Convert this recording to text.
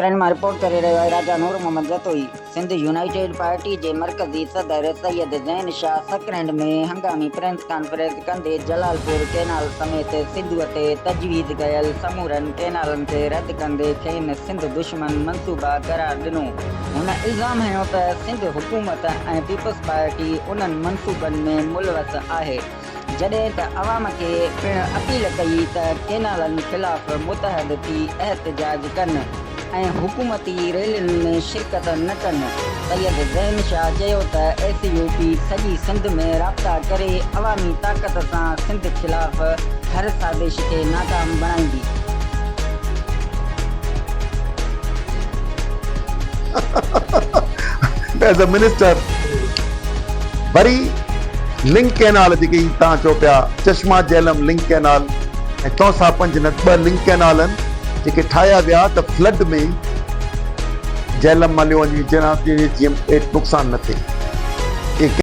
सकरैंड में रिपोर्ट करे रहियो आहे राजा नूर मोहम्मद जतोई। सिंध यूनाइटेड पार्टी के मरकज़ी सदर सैयद ज़ैन शाह सकरैंड में हंगामी प्रेस कॉन्फ्रेंस कंदे जलालपुर कैनाल समेत सिंध ते तजवीज़ कयल समूरन कैनालन के रद्द कंदे खेनि सिंध दुश्मन मंसूबा करार ॾिनो। हुन इल्ज़ाम हयो त सिंध हुकूमत ऐं पीपल्स पार्टी उन्हनि मंसूबनि में मुलवस आहे, जॾहिं त अवाम खे पिण अपील कई त कैनालनि ख़िलाफ़ मुतहद थी एहतजाज कनि ऐं हुकूमती रैलियुनि में शिरकत न कनि। सैयद ज़ैन शाह चयो त ACUP सॼी सिंध में राब्ता करे अवामी ताक़त सां सिंध ख़िलाफ़ हर साज़िश खे नाकाम बणाईंदी। As a minister, वरी लिंक कैनाल जेकी तव्हां चओ पिया चश्मा झेलम लिंक कैनाल ऐं 4-5 न 2 लिंक कैनाल आहिनि जेके ठाहिया विया त फ्लड में झेलम मलियो वञी जीअं नुक़सानु न थिए।